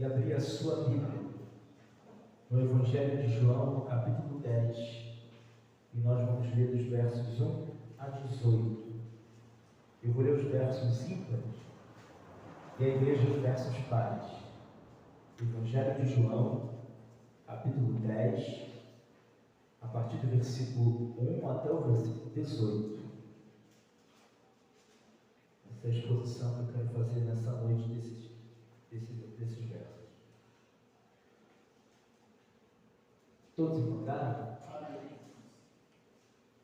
e abrir a sua Bíblia no Evangelho de João, no capítulo 10, e nós vamos ler dos versos 1 a 18. Eu vou ler os versos ímpares e a igreja os versos pares. Evangelho de João, capítulo 10, a partir do versículo 1 até o versículo 18. Essa é a exposição que eu quero fazer nessa noite desses versos. Todos encontraram?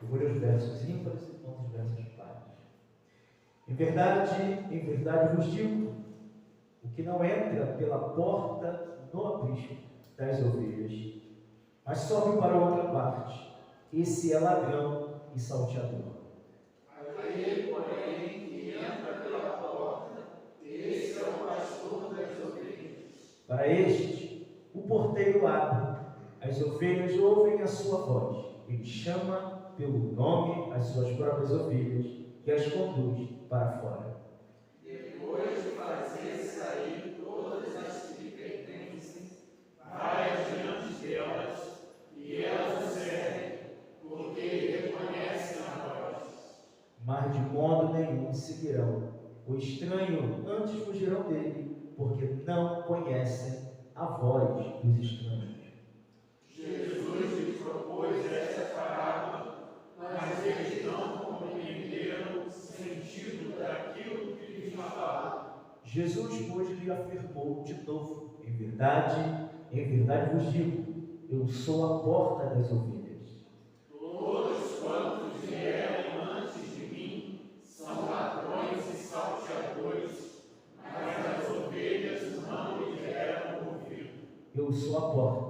Eu vou ler os versos ímpares e não os versos pares. Em verdade vos digo, o que não entra pela porta no aprisco das ovelhas, mas sobe para outra parte, esse é ladrão e salteador. Aquele, porém, que entra pela porta, esse é o pastor das ovelhas. Para este, o porteiro abre, as ovelhas ouvem a sua voz, ele chama pelo nome as suas próprias ovelhas e as conduz para fora. Depois de fazer sair todas as que lhe pertencem, vai adiante delas, e elas o seguem, porque reconhecem a voz. Mas de modo nenhum seguirão o estranho, antes fugirão dele, porque não conhecem a voz dos estranhos. Jesus lhes propôs esta parábola, mas eles não compreenderam o sentido daquilo que lhes falava. Jesus, pois, lhe afirmou de novo: em verdade vos digo, eu sou a porta das ovelhas. Todos quantos vieram antes de mim são ladrões e salteadores, mas as ovelhas não lhe deram ouvido. Eu sou a porta.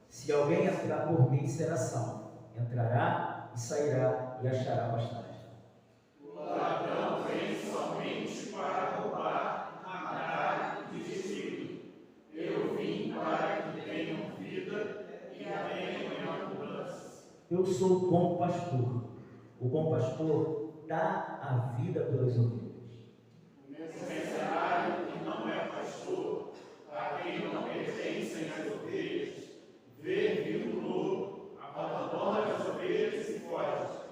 Se alguém entrar por mim, será salvo. Entrará e sairá e achará pastagem. O ladrão vem somente para roubar, matar e destruir. Eu vim para que tenham vida e a tenham em abundância. Eu sou o bom pastor. O bom pastor dá a vida pelas ovelhas. O mercenário que não é pastor, a quem não pertencem as ovelhas, vê vindo o lobo, abandona as ovelhas e foge.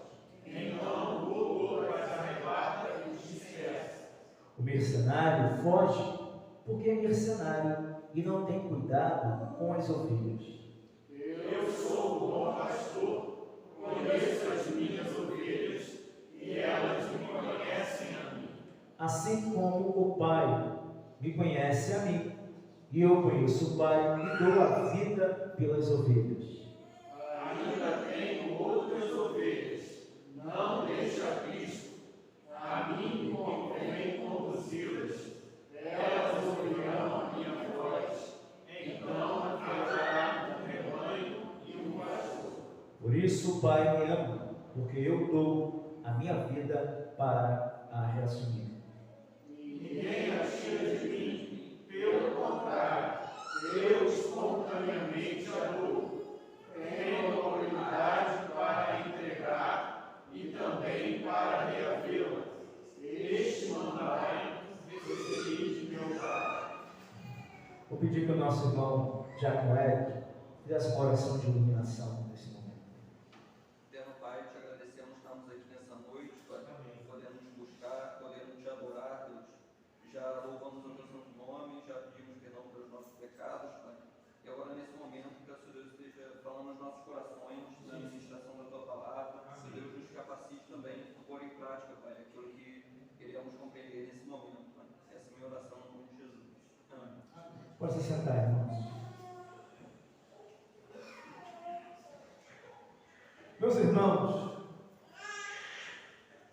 Então o lobo as arrebata e os dispersa. O mercenário foge porque é mercenário e não tem cuidado com as ovelhas. Eu sou o bom pastor, conheço as minhas ovelhas e elas me conhecem a mim. Assim como o Pai me conhece a mim, e eu conheço o Pai e dou a vida pelas ovelhas. Ainda tenho outras ovelhas, não deste aprisco. A mim me convém conduzi-las, elas ouvirão a minha voz, então haverá um rebanho e um pastor. Por isso o Pai me ama, porque eu dou a minha vida para a reassumir. Ninguém a tira de mim, pelo contrário, eu espontaneamente a dou. Tenho autoridade para entregar e também para reavê-la. Este mandamento recebi de meu Pai. Vou pedir que o nosso irmão Jacob Eric fizesse uma oração de iluminação nesse momento. Eterno Pai, te agradecemos estarmos aqui nessa noite, Pai, podendo te buscar, podendo te adorar, Deus. Já louvamos o teu santo nome, já pedimos perdão pelos nossos pecados, Pai. E agora, nesse momento, que o Senhor Deus esteja falando nos nossos corações, na ministração da tua palavra, que Deus nos capacite também a pôr em prática, Pai, aquilo que queremos compreender nesse momento, Pai. Essa é a minha oração no nome de Jesus. Amém. Pode se sentar, irmãos. Meus irmãos,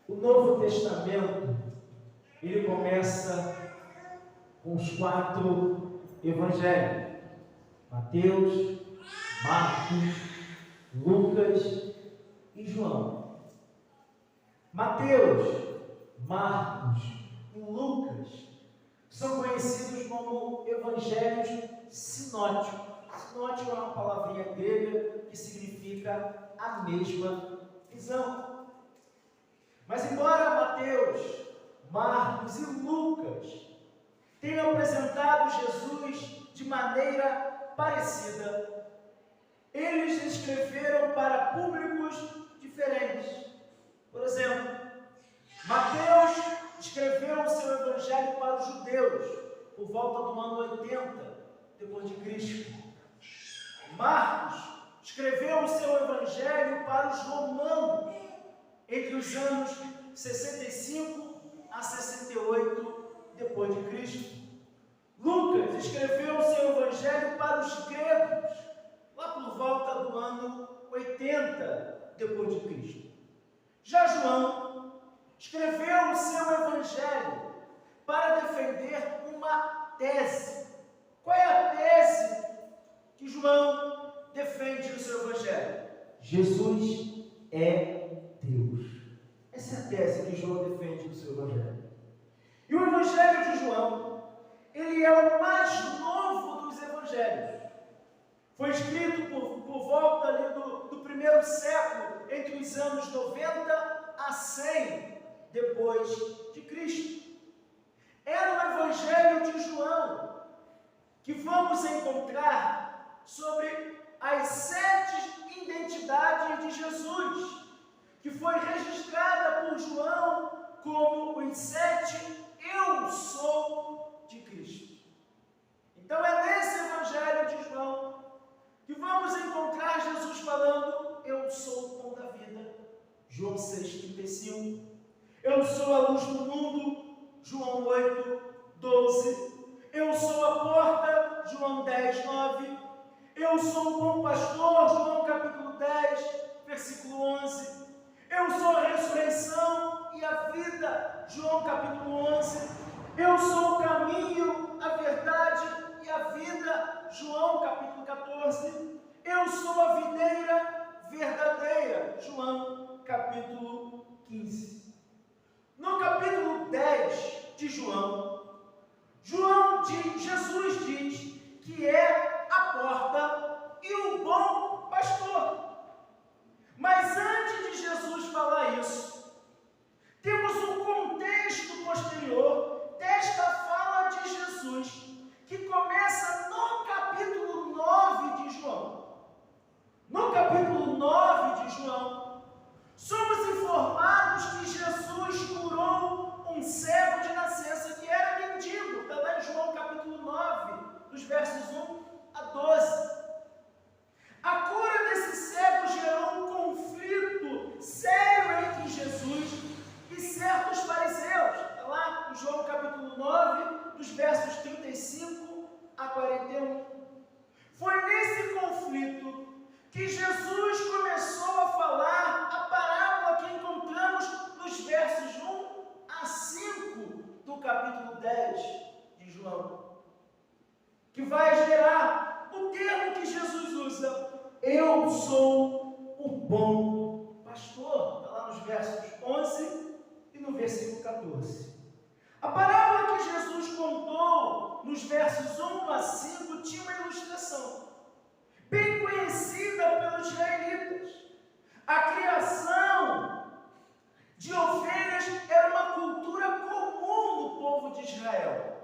o Novo Testamento, ele começa com os 4 evangelhos: Mateus, Marcos, Lucas e João. Mateus, Marcos e Lucas são conhecidos como evangelhos sinóticos. Sinótico é uma palavrinha grega que significa a mesma visão. Mas embora Mateus, Marcos e Lucas tenham apresentado Jesus de maneira parecida. Eles escreveram para públicos diferentes. Por exemplo, Mateus escreveu o seu evangelho para os judeus, por volta do ano 80 depois de Cristo. Marcos escreveu o seu evangelho para os romanos, entre os anos 65 a 68 depois de Cristo. Lucas escreveu o seu evangelho para os gregos, lá por volta do ano 80 depois de Cristo. Já João escreveu o seu evangelho para defender uma tese. Qual é a tese que João defende no seu evangelho? Jesus é Deus. Essa é a tese que João defende no seu evangelho. E o evangelho de João, ele é o mais novo dos evangelhos. Foi escrito por volta ali do primeiro século, entre os anos 90 a 100 depois de Cristo. É no evangelho de João que vamos encontrar sobre as 7 identidades de Jesus, que foi registrada por João como os 7 eu sou de Cristo. Então é nesse evangelho de João que vamos encontrar Jesus falando: eu sou o pão da vida, João 6,35. Eu sou a luz do mundo, João 8,12. Eu sou a porta, João 10,9. Eu sou o bom pastor, João capítulo 10, versículo 11. Eu sou a ressurreição e a vida, João capítulo 11. Eu sou o caminho, a verdade e a vida, João capítulo 14. Eu sou a videira verdadeira, João capítulo 15. No capítulo 10 de João, Jesus diz que é a porta e o bom pastor. Mas antes de Jesus falar isso, temos um contexto posterior desta fala de Jesus, que começa no capítulo 9 de João. No capítulo 9 de João, somos informados que Jesus curou um cego de nascença que era mendigo. Está lá em João capítulo 9, dos versos 1 a 12. A cura desse cego gerou um conflito sério entre Jesus e certos fariseus. Está lá em João capítulo 9, dos versos 35 a 41. Foi nesse conflito que Jesus começou a falar a parábola que encontramos nos versos 1 a 5 do capítulo 10 de João, que vai gerar o termo que Jesus usa: eu sou o bom pastor. Está lá nos versos 11 e no versículo 14. A parábola que Jesus contou nos versos 1 a 5 tinha uma ilustração bem conhecida pelos israelitas. A criação de ovelhas era uma cultura comum no povo de Israel.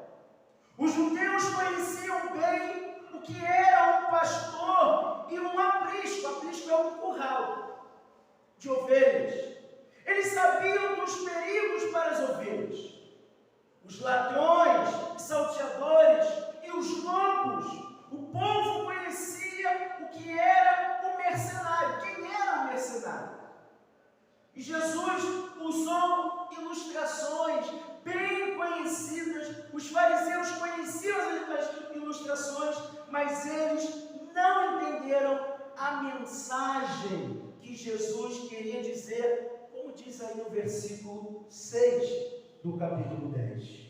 Os judeus conheciam bem o que era um pastor e um aprisco. Aprisco é um curral de ovelhas. Eles sabiam dos perigos para as ovelhas. Os ladrões, os salteadores e os lobos. O povo conhecia o que era o mercenário. Quem era o mercenário? E Jesus usou ilustrações bem conhecidas. Os fariseus conheciam as ilustrações, mas eles não entenderam a mensagem que Jesus queria dizer, como diz aí no versículo 6 do capítulo 10.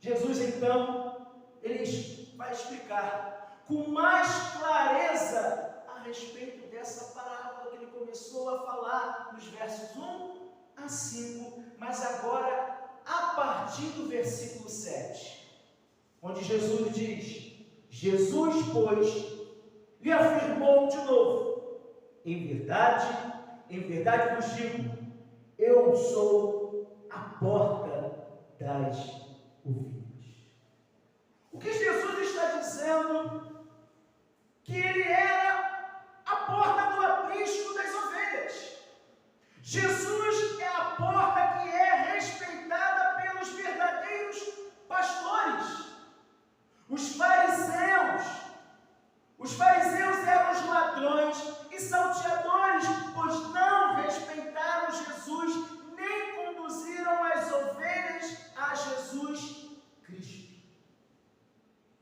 Jesus, então, ele vai explicar com mais clareza a respeito dessa parábola que ele começou a falar nos versos 1 a 5, mas agora a partir do versículo 7, onde Jesus diz: Jesus, pois, lhe afirmou de novo: em verdade vos digo, eu sou a porta das ovelhas. dizendo que ele era a porta do aprisco das ovelhas. Jesus é a porta que é respeitada pelos verdadeiros pastores. Os fariseus eram os ladrões e salteadores, pois não respeitaram Jesus, nem conduziram as ovelhas a Jesus Cristo.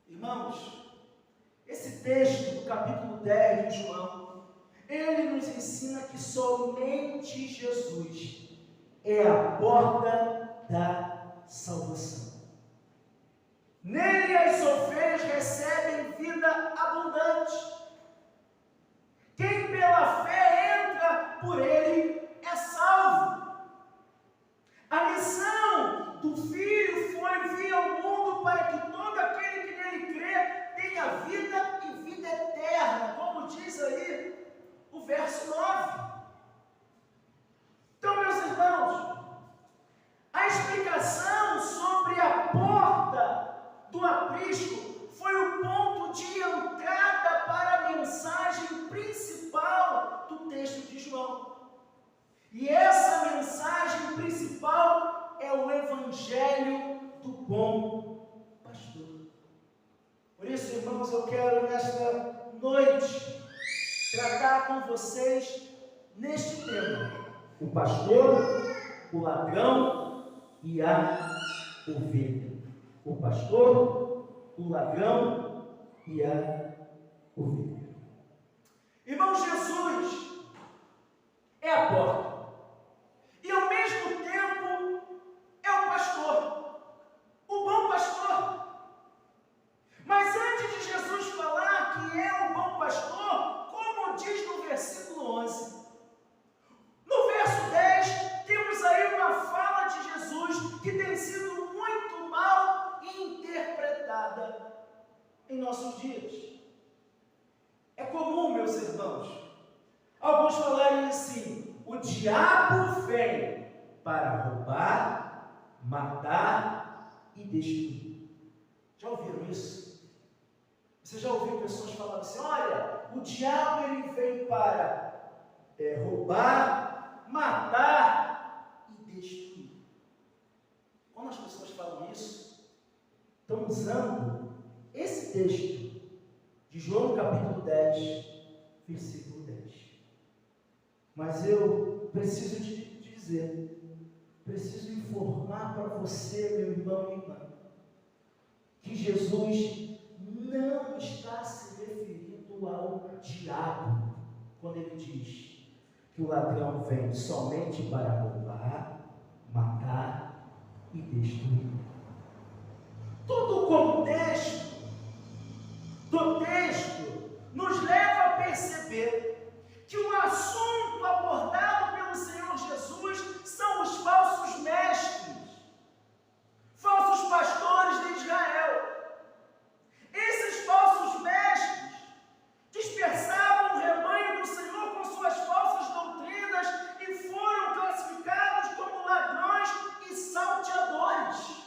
Irmãos, esse texto do capítulo 10 de João, ele nos ensina que somente Jesus é a porta da salvação. Nele as ovelhas recebem vida abundante. Quem pela fé entra por ele é salvo. A missão do Filho foi vir ao mundo para que todo aquele que nele crê tenha vida e vida eterna, como diz aí o verso 9. Então, meus irmãos, a explicação sobre a porta do aprisco foi o ponto de entrada para a mensagem principal do texto de João. E essa mensagem principal é o Evangelho do Bom Pastor. Por isso, irmãos, eu quero nesta noite tratar com vocês neste tema: o pastor, o ladrão e a ovelha. O pastor, o ladrão e a ovelha. Irmão, Jesus é a porta e ao mesmo tempo é o pastor, o bom pastor. Mas antes de Jesus falar que é o bom pastor, como diz no versículo 11, no verso 10 temos aí uma fala de Jesus que tem sido muito mal interpretada em nossos dias. É comum, meus irmãos, alguns falarem assim: o diabo vem para roubar, matar e destruir. Já ouviram isso? Você já ouviu pessoas falando assim: olha, o diabo ele vem para roubar, matar e destruir. Quando as pessoas falam isso, estão usando esse texto de João capítulo 10, versículo 10. Mas eu preciso te dizer, preciso informar para você, meu irmão e irmã, que Jesus não está se referindo ao diabo quando ele diz que o ladrão vem somente para roubar, matar e destruir. Todo o contexto do texto nos leva a perceber que o assunto abordado pelo Senhor Jesus são os falsos mestres, falsos pastores de Israel. Esses falsos mestres dispersavam o rebanho do Senhor com suas falsas doutrinas e foram classificados como ladrões e salteadores.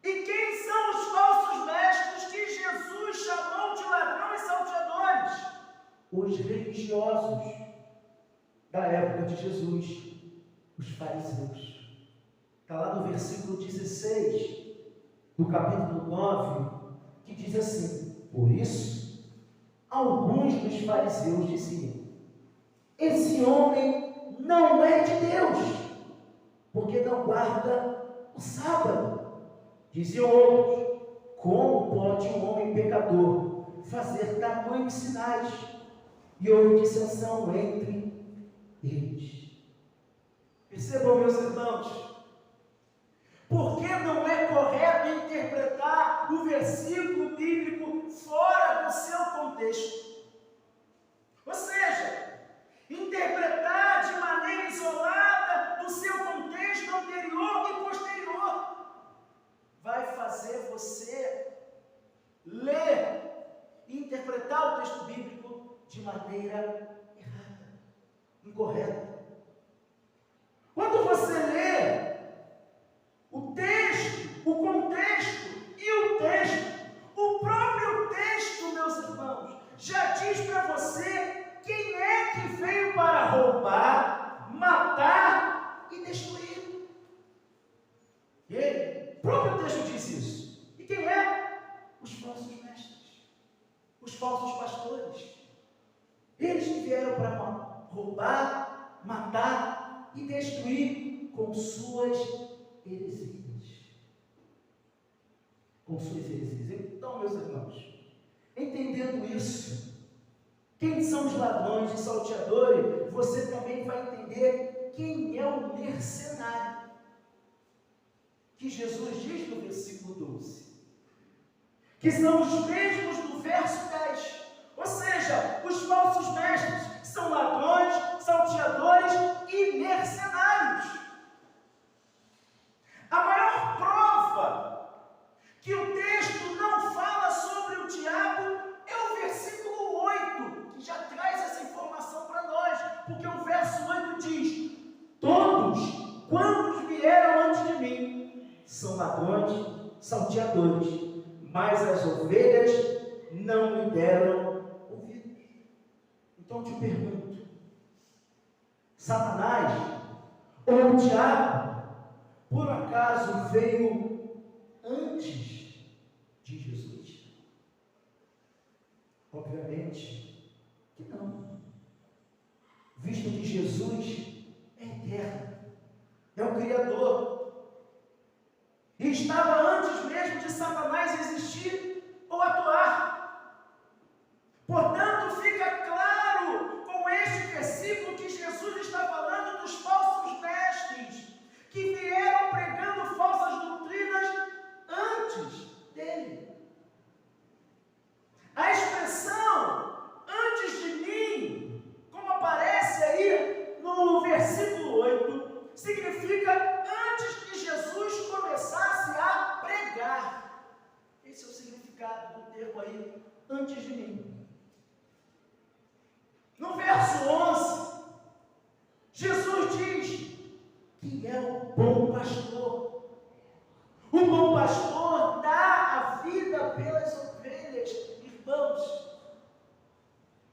E quem são os falsos mestres que Jesus chamou de ladrões e salteadores? Os religiosos da época de Jesus, os fariseus. Está lá no versículo 16 do capítulo 9, que diz assim: por isso, alguns dos fariseus diziam: esse homem não é de Deus, porque não guarda o sábado. Diziam outros: como pode um homem pecador fazer tamanhos sinais? E houve dissensão entre eles. Percebam, meus irmãos, porque não é correto interpretar o versículo bíblico fora do seu contexto. Ou seja, interpretar de maneira isolada do seu contexto anterior e posterior vai fazer você ler e interpretar o texto bíblico de maneira errada, incorreta. Quando você lê o texto, o contexto e o texto próprio texto diz isso. E quem é? Os falsos mestres, os falsos pastores. Eles que vieram para roubar, matar e destruir com suas heresias. Com suas heresias. Então, meus irmãos, entendendo isso, quem são os ladrões e salteadores, você também vai entender quem é o mercenário, que Jesus diz no versículo 12, que são os mesmos do verso 10, ou seja, os falsos mestres são ladrões, salteadores e mercenários. A maior prova que o texto não fala sobre o diabo é o versículo 8, que já traz essa informação para nós, porque o verso 8 diz: todos quantos vieram antes de mim são ladrões, salteadores, mas as ovelhas não me deram ouvidos. Então eu te pergunto, Satanás ou o diabo, por acaso veio antes de Jesus? Obviamente que não, visto que Jesus é eterno, é o Criador, e estava antes mesmo de Satanás existir ou atuar. Portanto, fica claro com este versículo que Jesus está falando dos falsos mestres, que vieram pregando falsas doutrinas antes dele. A expressão antes de mim, como aparece aí no versículo 8, significa antes que Jesus começasse a pregar. Esse é o significado do termo aí, antes de mim. No verso 11, Jesus diz que é o bom pastor. O bom pastor dá a vida pelas ovelhas. Irmãos,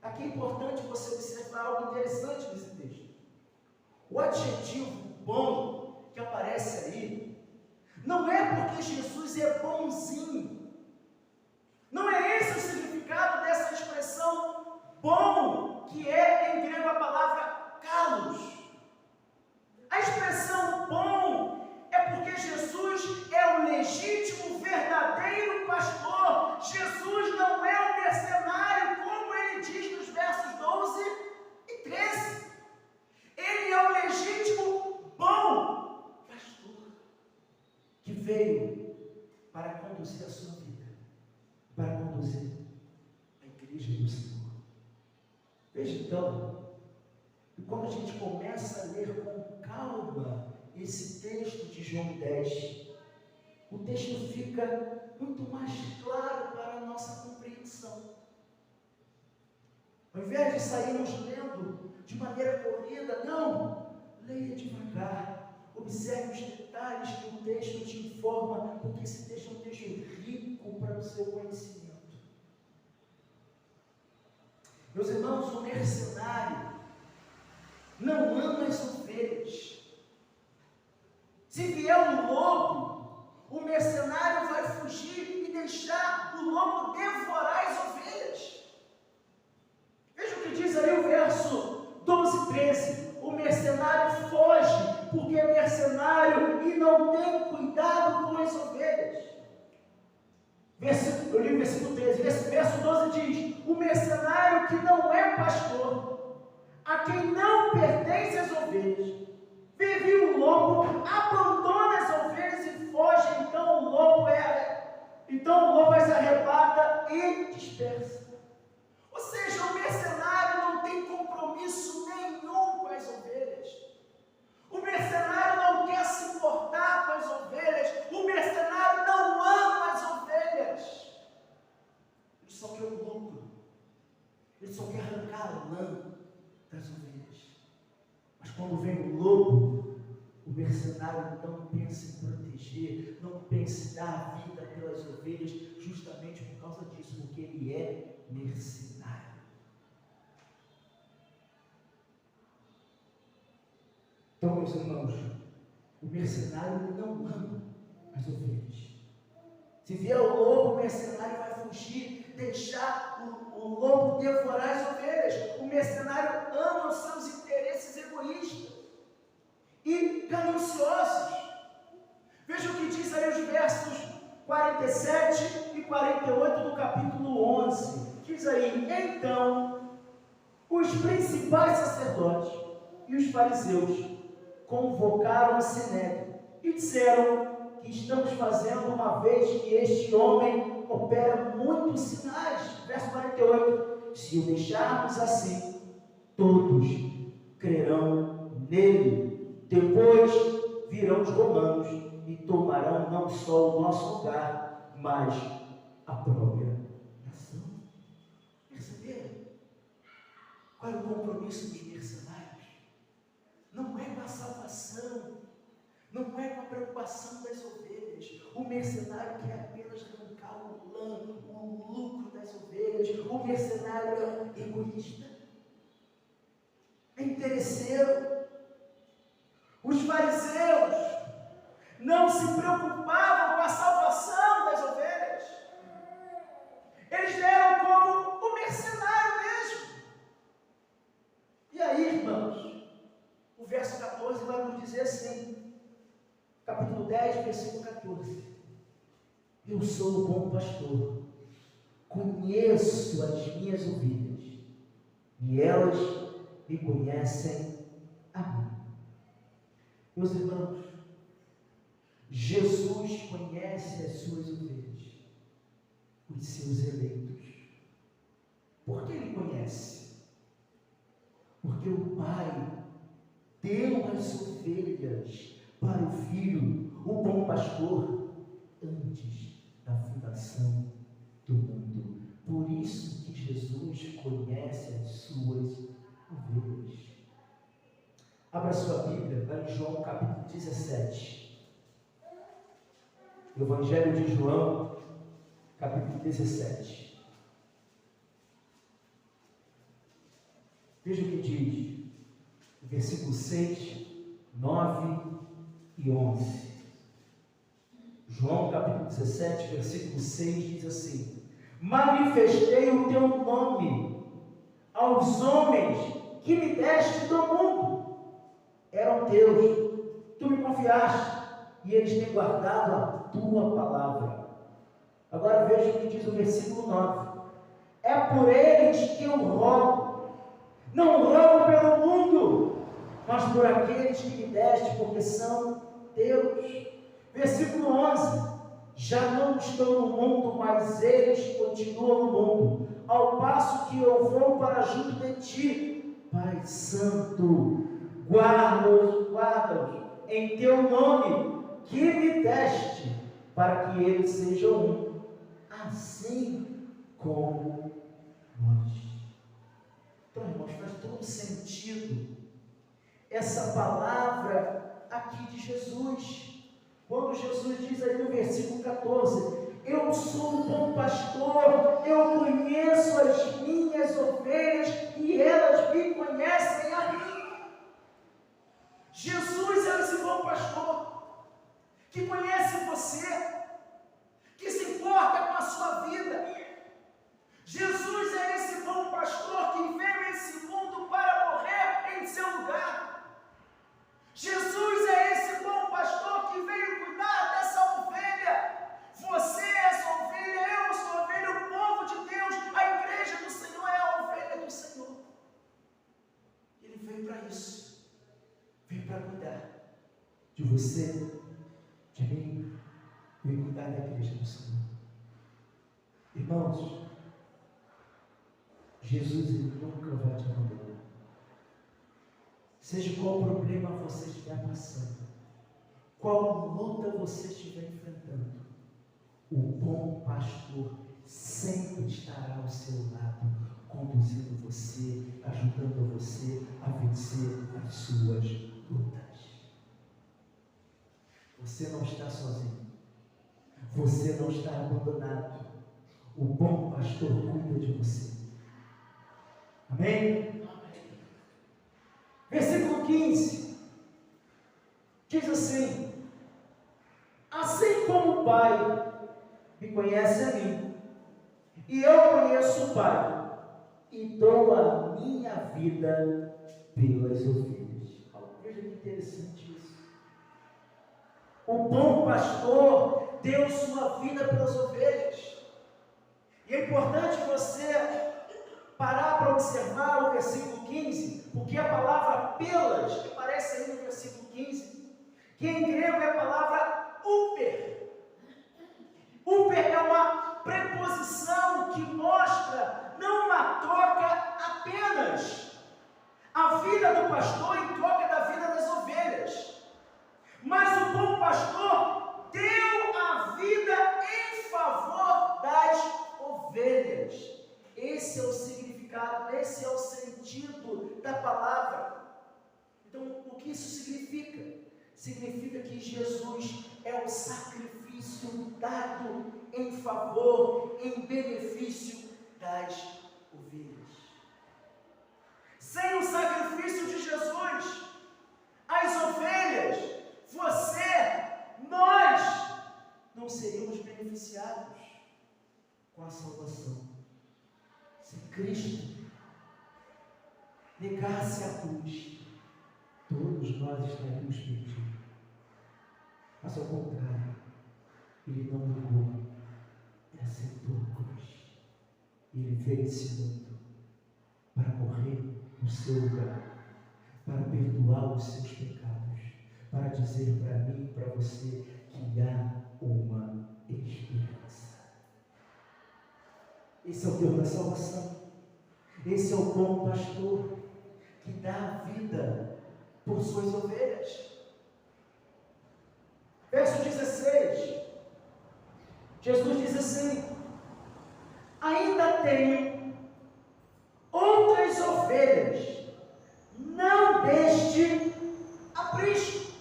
aqui é importante você observar algo interessante nesse texto. O adjetivo bom que aparece aí não é porque Jesus é bonzinho. Não é esse o significado dessa expressão bom, que é em grego a palavra kalos. A expressão bom é porque Jesus é o legítimo, verdadeiro pastor. Jesus não é um mercenário, como ele diz nos versos 12 e 13. Ele é o legítimo, bom pastor, que veio para conduzir a sua vida, para conduzir a igreja do Senhor. Veja então, e quando a gente começa a ler com calma esse texto de João 10, o texto fica muito mais claro para a nossa compreensão. Ao invés de sairmos lendo de maneira corrida, não, leia devagar, observe os detalhes que o texto te informa, porque esse texto é um texto rico para o seu conhecimento. Meus irmãos, o mercenário não ama as ovelhas. Se vier um lobo, o mercenário vai fugir e deixar o lobo devorar as ovelhas. Veja o que diz aí o verso 12 e 13. O mercenário foge porque é mercenário e não tem cuidado com as ovelhas. Eu li o versículo 13. Verso 12 diz: o mercenário que não é pastor, a quem não pertence as ovelhas, vê o lobo, abandona as ovelhas e foge. Então o lobo as arrebata e dispersa. Ou seja, o mercenário não tem compromisso nenhum com as ovelhas. O mercenário não quer se importar com as ovelhas. O mercenário não ama as ovelhas. Ele só quer o lucro. Ele só quer arrancar a lã das ovelhas. Mas quando vem o lobo, o mercenário não pensa em proteger, não pensa em dar a vida pelas ovelhas, justamente por causa disso, porque ele é mercenário. Então, meus irmãos, o mercenário não ama as ovelhas. Se vier o lobo, o mercenário vai fugir, deixar o lobo devorar as ovelhas. O mercenário ama os seus interesses egoístas e gananciosos. Veja o que diz aí os versos 47 e 48 do capítulo 11. Diz aí: então, os principais sacerdotes e os fariseus convocaram o Sinédrio e disseram: que estamos fazendo uma vez que este homem opera muitos sinais. Verso 48: se o deixarmos assim, todos crerão nele. Depois virão os romanos e tomarão não só o nosso lugar, mas a própria nação. Perceberam? Qual é o compromisso dos mercenários? Não é com a salvação, não é com a preocupação das ovelhas. O mercenário quer apenas arrancar o lucro das ovelhas. O mercenário é egoísta, é interesseiro. Os fariseus não se preocupavam com a salvação das ovelhas. Eles eram como o mercenário mesmo. E aí, irmãos, o verso 14 vai nos dizer assim, capítulo 10, versículo 14: eu sou o bom pastor, conheço as minhas ovelhas, e elas me conhecem a mim. Meus irmãos, Jesus conhece as suas ovelhas, os seus eleitos. Por que ele conhece? Porque o Pai deu as ovelhas para o Filho, o bom pastor, antes da fundação do mundo. Por isso que Jesus conhece as suas ovelhas. Abra sua Bíblia, lá em João capítulo 17. Evangelho de João, capítulo 17. Veja o que diz, versículo 6, 9 e 11. João capítulo 17, versículo 6 diz assim: manifestei o teu nome aos homens que me deste do mundo. Eram teus, tu me confiaste, e eles têm guardado a tua palavra. Agora veja o que diz o versículo 9: é por eles que eu rogo, não rogo pelo mundo, mas por aqueles que me deste, porque são teus. Versículo 11: já não estou no mundo, mas eles continuam no mundo, ao passo que eu vou para junto de ti. Pai Santo, guarda-os em teu nome que me deste, para que eles sejam um, assim como nós. Então, irmãos, faz todo sentido essa palavra aqui de Jesus, quando Jesus diz aí no versículo 14: eu sou o bom pastor, eu conheço as minhas ovelhas e elas me conhecem a mim. Jesus é esse bom pastor que conhece você, que se importa com a sua vida. Jesus é esse bom pastor que veio a esse mundo para morrer em seu lugar. Jesus é esse bom pastor que veio cuidar dessa ovelha. Você é essa ovelha, eu sou a ovelha, o povo de Deus, a igreja do Senhor é a ovelha do Senhor. Ele veio para isso, veio para cuidar de você, de mim, veio cuidar da igreja do Senhor. Irmãos, Jesus ele nunca vai te abandonar. Seja qual problema você estiver passando, qual luta você estiver enfrentando, o bom pastor sempre estará ao seu lado, conduzindo você, ajudando você a vencer as suas lutas. Você não está sozinho, você não está abandonado, o bom pastor cuida de você. Amém? Versículo 15 diz assim: assim como Pai me conhece a mim, e eu conheço o Pai, e dou a minha vida pelas ovelhas. Veja que interessante isso. O bom pastor deu sua vida pelas ovelhas. E é importante você parar para observar o versículo 15, porque a palavra pelas, que aparece aí no versículo 15, que em grego é a palavra uper. Uper é uma preposição que mostra não uma troca apenas a vida do pastor em troca da vida das ovelhas, mas o bom pastor deu a vida em favor das ovelhas. Esse é o significado, esse é o sentido da palavra. Então, o que isso significa? Significa que Jesus é o sacrifício dado em favor, em benefício das ovelhas. Sem o sacrifício de Jesus, as ovelhas, você, nós, não seríamos beneficiados com a salvação. Se Cristo negasse a cruz, todos nós estaríamos perdidos. Mas ao contrário, Ele não negou, Ele aceitou a cruz. Ele veio esse mundo para morrer no seu lugar, para perdoar os seus pecados, para dizer para mim e para você que há uma esperança. Esse é o Deus da salvação. Esse é o bom pastor que dá a vida por suas ovelhas. Verso 16, Jesus diz assim: ainda tenho outras ovelhas, não deste aprisco.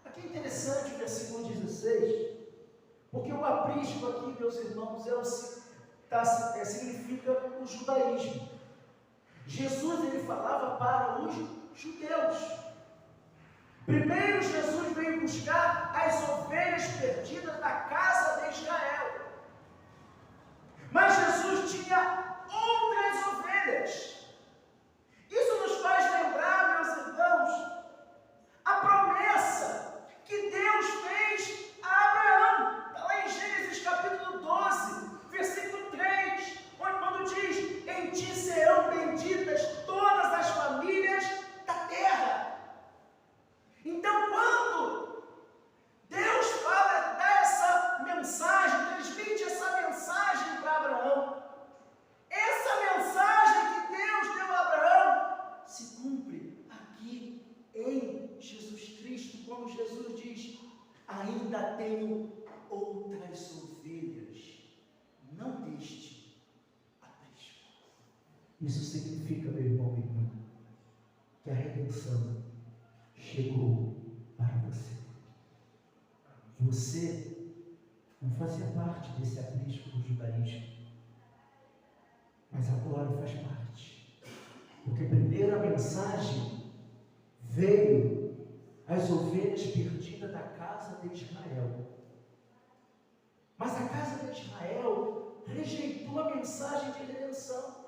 Aqui é interessante o versículo 16, porque o aprisco aqui, meus irmãos, significa o judaísmo. Jesus, ele falava para os judeus. Primeiro, Jesus veio buscar as ovelhas perdidas da casa de Israel. Mas Jesus tinha outras ovelhas. Isso nos faz lembrar, meus irmãos, a promessa que Deus fez a Abraão. Está lá em Gênesis capítulo 12, versículo 3, quando diz: em ti serão benditas todas as famílias da terra. Então, quando Deus fala, dá essa mensagem, transmite essa mensagem para Abraão, essa mensagem que Deus deu a Abraão se cumpre aqui em Jesus Cristo, quando Jesus diz: ainda tenho outras ovelhas, não deste aprisco. Isso significa, meu irmão e irmã, que a redenção chegou para você. Você não fazia parte desse aprisco do judaísmo, mas agora faz parte, porque primeiro a mensagem veio às ovelhas perdidas da casa de Israel, mas a casa de Israel rejeitou a mensagem de redenção.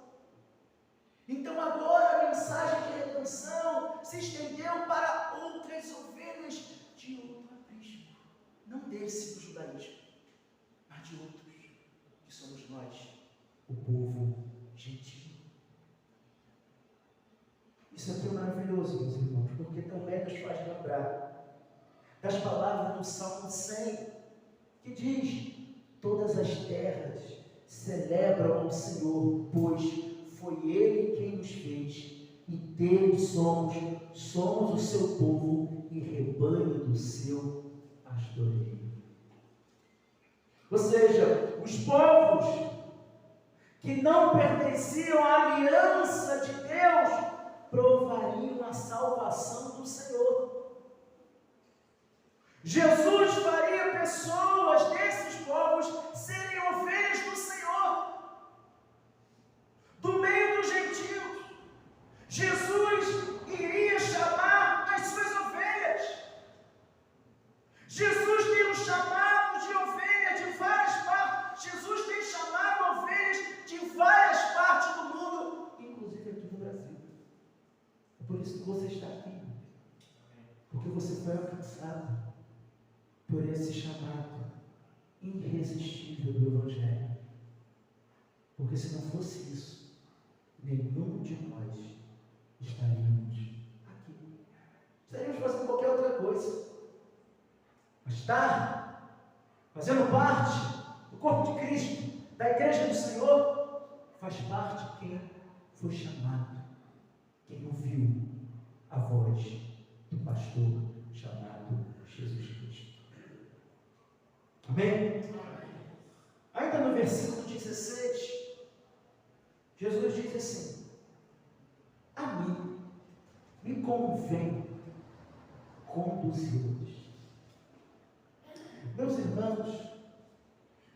Então agora a mensagem de redenção se estendeu para outras ovelhas de outro aprisco, não desse do judaísmo, mas de outros, que somos nós, o povo gentil. Isso aqui é maravilhoso, meus irmãos, porque também nos faz lembrar das palavras do Salmo 100, que diz: todas as terras celebram ao Senhor, pois foi Ele quem nos fez, e dele somos o seu povo e rebanho do seu pastoreio. Ou seja, os povos que não pertenciam à aliança de Deus provariam a salvação do Senhor. Jesus faria pessoas desses povos serem ovelhas do Senhor, do meio dos gentios. Jesus iria chamar as suas ovelhas. Jesus tem um chamado de foi alcançado por esse chamado irresistível do Evangelho. Porque se não fosse isso, nenhum de nós estaríamos aqui. Estaríamos fazendo qualquer outra coisa. Mas estar fazendo parte do corpo de Cristo, da igreja do Senhor, faz parte de quem foi chamado, quem ouviu a voz do pastor chamado Jesus Cristo. Amém? Ainda no versículo 16, Jesus diz assim: a mim me convém conduzi-los. Meus irmãos,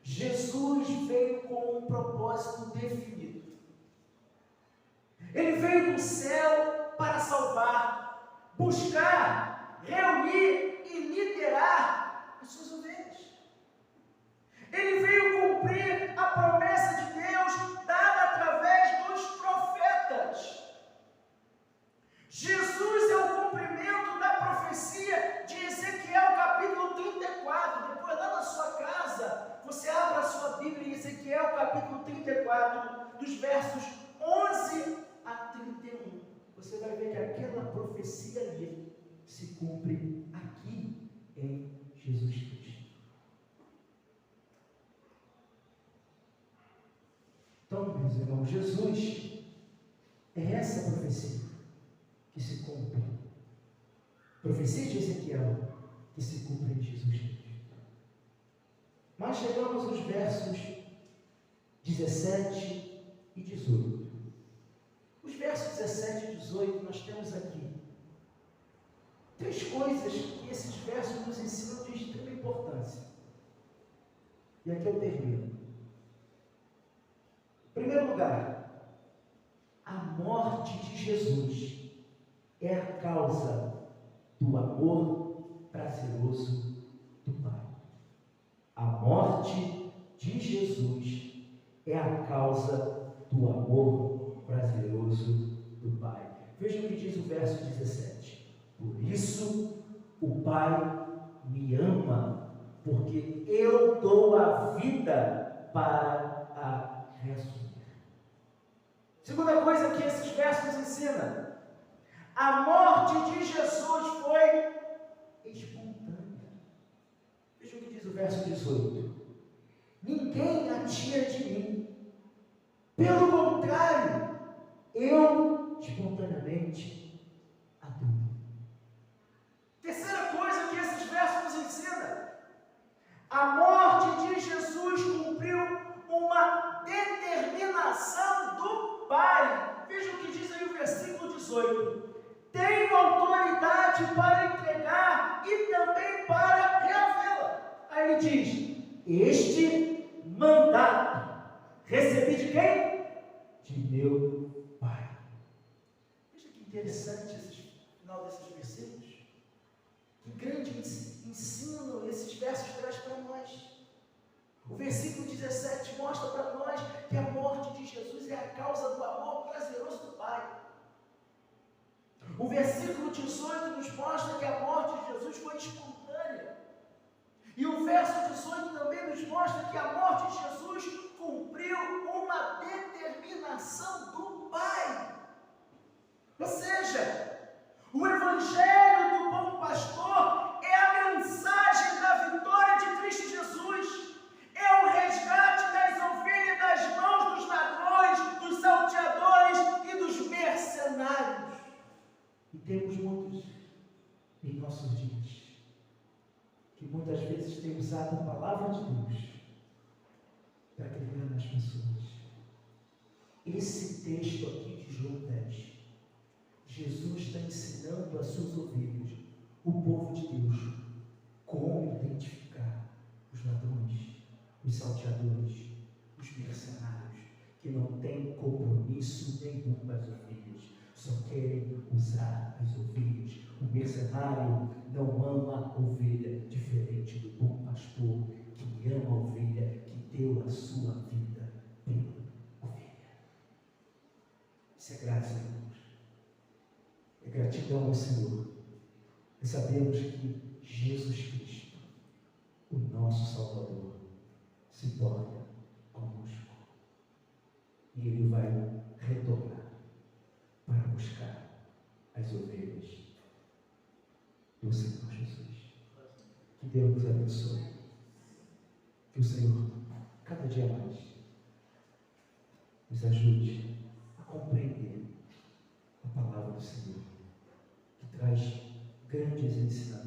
Jesus veio com um propósito definido. Ele veio do céu para salvar, buscar, reunir e liderar as suas ovelhas. Ele veio cumprir a promessa de Deus dada através dos profetas. Jesus é o cumprimento da profecia de Ezequiel, capítulo 34. Depois, lá na sua casa, você abre a sua Bíblia em Ezequiel, capítulo 34, dos versos 11 a 31. Você vai ver que aquela profecia ali se cumpre aqui em Jesus Cristo. Então, meus irmãos, Jesus é essa profecia que se cumpre. Profecia de Ezequiel que se cumpre em Jesus Cristo. Mas chegamos aos versos 17 e 18. Os versos 17 e 18 nós temos aqui três coisas que esses versos nos ensinam de extrema importância. E aqui eu termino. Em primeiro lugar, a morte de Jesus é a causa do amor prazeroso do Pai. A morte de Jesus é a causa do amor prazeroso do Pai. Veja o que diz o verso 17. Por isso o Pai me ama, porque eu dou a vida para a ressurreição. Segunda coisa que esses versos ensinam: a morte de Jesus foi espontânea. Veja o que diz o verso 18. Ninguém a tira de mim. Pelo contrário, eu espontaneamente a dou. Terceira coisa que esses versos nos ensinam: a morte de Jesus cumpriu uma determinação do Pai. Veja o que diz aí o versículo 18. Tenho autoridade para entregar e também para reavê-la. Aí ele diz: este mandato recebi de quem? De meu Pai. Veja que interessante esse final desses versículos. Que grande ensino esses versos traz para nós. O versículo 17 mostra para nós que a morte de Jesus é a causa do amor prazeroso do Pai. O versículo 18 nos mostra que a morte de Jesus foi espontânea. E o verso 18 também nos mostra que a morte de Jesus cumpriu uma determinação do Pai. Ou seja, o Evangelho do Bom Pastor é a mensagem da vitória de Cristo Jesus. É o resgate das ovelhas das mãos dos ladrões, dos salteadores e dos mercenários. E temos muitos em nossos dias que muitas vezes têm usado a palavra de Deus para enganar as pessoas. Esse texto aqui de João 10, Jesus está ensinando às suas ovelhas, o povo de Deus, como identificar os ladrões, os salteadores, os mercenários, que não têm compromisso nenhum com as ovelhas, só querem usar as ovelhas. O mercenário não ama a ovelha, diferente do bom pastor, que ama a ovelha, que deu a sua vida pela ovelha. Isso é graça, irmãos. É gratidão ao Senhor. É sabemos que Jesus Cristo, o nosso Salvador, se importa conosco. E Ele vai retornar para buscar as ovelhas do Senhor Jesus. Que Deus nos abençoe. Que o Senhor, cada dia mais, nos ajude a compreender a palavra do Senhor, que traz grandes ensinamentos